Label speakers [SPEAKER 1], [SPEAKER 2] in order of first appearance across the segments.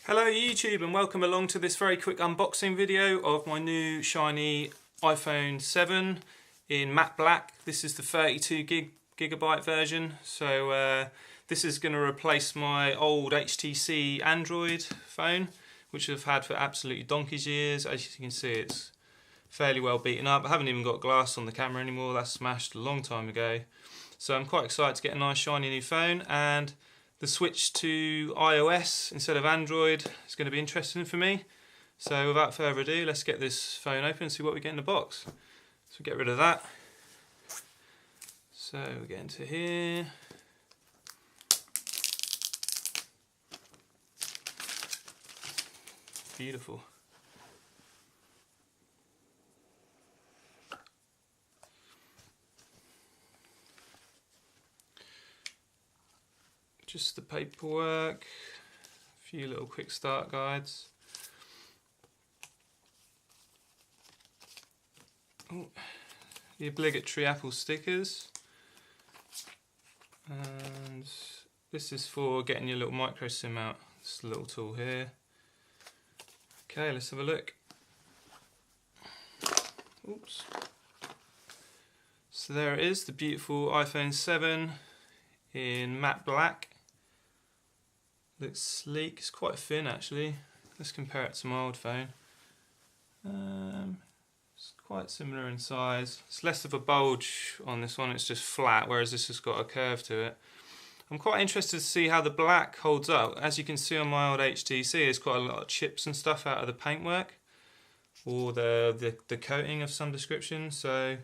[SPEAKER 1] Hello YouTube and welcome along to this very quick unboxing video of my new shiny iPhone 7 in matte black. This is the 32GB version, so this is going to replace my old HTC Android phone, which I've had for absolutely donkey's years. As you can see, it's fairly well beaten up. I haven't even got glass on the camera anymore, that's smashed a long time ago. So I'm quite excited to get a nice shiny new phone, and the switch to iOS instead of Android is going to be interesting for me. So without further ado, let's get this phone open and see what we get in the box. So get rid of that. So we get into here. Beautiful. Just the paperwork, a few little quick start guides. Oh, the obligatory Apple stickers. And this is for getting your little micro SIM out. This little tool here. Okay, let's have a look. Oops. So there it is, the beautiful iPhone 7 in matte black. Looks sleek, it's quite thin actually. Let's compare it to my old phone. It's quite similar in size. It's less of a bulge on this one, it's just flat, whereas this has got a curve to it. I'm quite interested to see how the black holds up. As you can see on my old HTC, there's quite a lot of chips and stuff out of the paintwork, or the coating of some description, so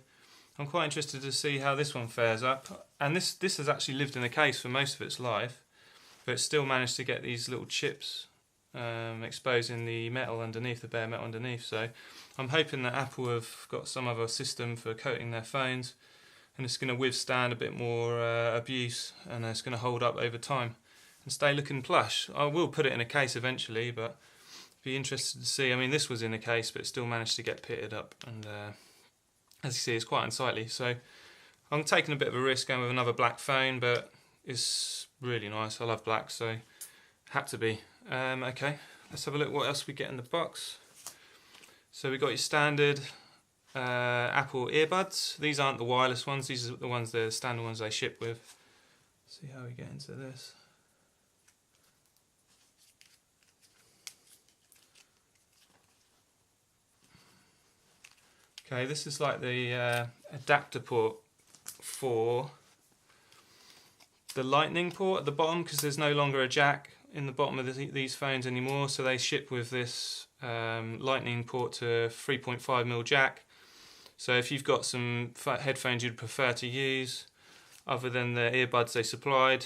[SPEAKER 1] I'm quite interested to see how this one fares up. And this has actually lived in the case for most of its life, but it's still managed to get these little chips exposing the metal underneath, the bare metal underneath. So I'm hoping that Apple have got some other system for coating their phones, and it's going to withstand a bit more abuse, and it's going to hold up over time and stay looking plush. I will put it in a case eventually, but be interested to see. I mean, this was in a case, but it still managed to get pitted up, and as you see, it's quite unsightly. So I'm taking a bit of a risk going with another black phone, but it's really nice. I love black, so had to be. Okay, let's have a look what else we get in the box. So we got your standard Apple earbuds. These aren't the wireless ones, these are the standard ones they ship with. Let's see how we get into this. Okay, this is like the adapter port for the lightning port at the bottom, because there's no longer a jack in the bottom of these phones anymore, so they ship with this lightning port to 3.5mm jack. So if you've got some headphones you'd prefer to use other than the earbuds they supplied,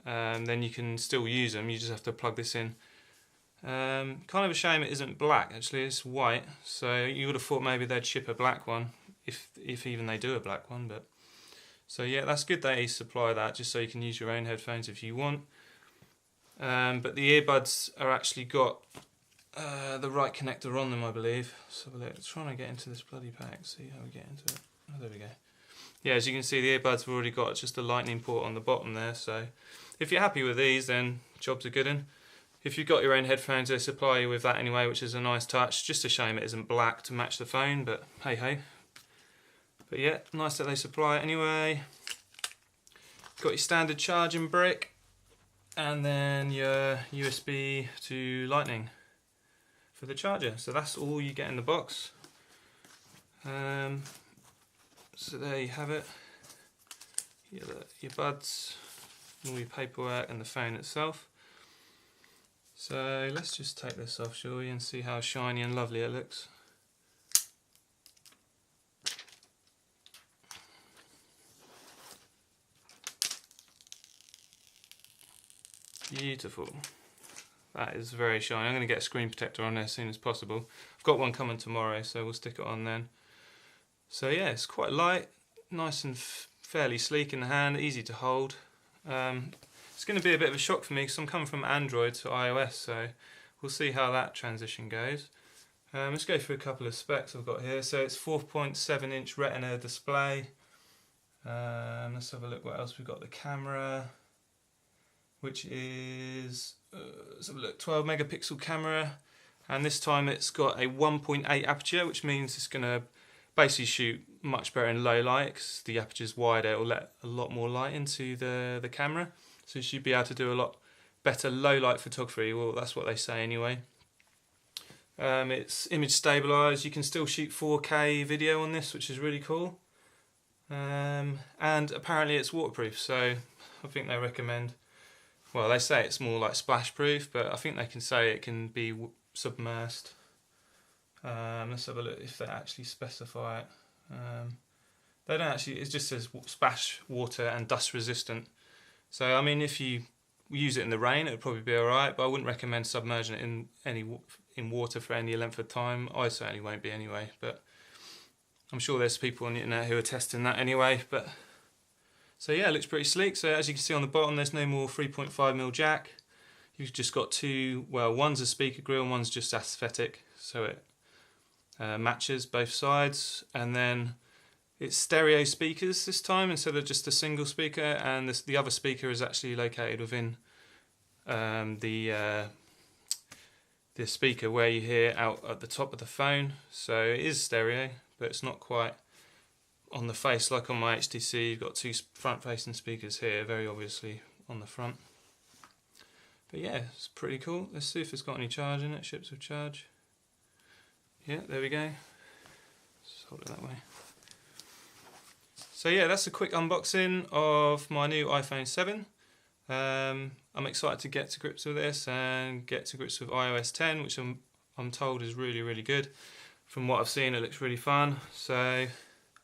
[SPEAKER 1] then you can still use them. You just have to plug this in. Kind of a shame it isn't black, actually it's white, so you would have thought maybe they'd ship a black one, if even they do a black one. But so yeah, that's good they supply that, just so you can use your own headphones if you want. But the earbuds are actually got the right connector on them, I believe. So let's try and get into this bloody pack, see how we get into it. Oh, there we go. Yeah, as you can see, the earbuds have already got just a lightning port on the bottom there, so if you're happy with these, then jobs are good in. If you've got your own headphones, they supply you with that anyway, which is a nice touch. Just a shame it isn't black to match the phone, but hey ho. But yeah, nice that they supply it anyway. Got your standard charging brick, and then your USB to Lightning for the charger. So that's all you get in the box. So there you have it. Your buds, all your paperwork, and the phone itself. So let's just take this off, shall we, and see how shiny and lovely it looks. Beautiful. That is very shiny. I'm going to get a screen protector on there as soon as possible. I've got one coming tomorrow, so we'll stick it on then. So yeah, it's quite light, nice and fairly sleek in the hand, easy to hold. It's going to be a bit of a shock for me because I'm coming from Android to iOS, so we'll see how that transition goes. Let's go through a couple of specs I've got here. So it's 4.7-inch Retina display. Let's have a look what else we've got. The camera, which is let's have a look, 12 megapixel camera, and this time it's got a 1.8 aperture, which means it's going to basically shoot much better in low light because the aperture's wider. It will let a lot more light into the camera, so you should be able to do a lot better low light photography. Well, that's what they say anyway. It's image stabilized. You can still shoot 4K video on this, which is really cool. And apparently it's waterproof, so I think they recommend, well, they say it's more like splash proof, but I think they can say it can be submersed. Let's have a look if they actually specify it. They don't actually, it just says splash, water and dust resistant. So I mean, if you use it in the rain, it would probably be alright, but I wouldn't recommend submerging it in water for any length of time. I certainly won't be anyway, but I'm sure there's people on the internet who are testing that anyway. But so yeah, it looks pretty sleek. So as you can see on the bottom, there's no more 3.5mm jack. You've just got two, well, one's a speaker grill and one's just aesthetic, so it matches both sides. And then it's stereo speakers this time instead of just a single speaker, and the other speaker is actually located within the speaker where you hear out at the top of the phone. So it is stereo, but it's not quite on the face like on my HTC. You've got two front-facing speakers here, very obviously on the front. But yeah, it's pretty cool. Let's see if it's got any charge in it. Ships with charge. Yeah, there we go. Just hold it that way. So yeah, that's a quick unboxing of my new iPhone 7. I'm excited to get to grips with this and get to grips with iOS 10, which I'm told is really, really good. From what I've seen, it looks really fun. So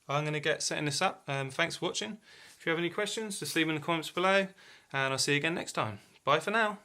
[SPEAKER 1] I'm going to get setting this up. Thanks for watching. If you have any questions, just leave them in the comments below, and I'll see you again next time. Bye for now.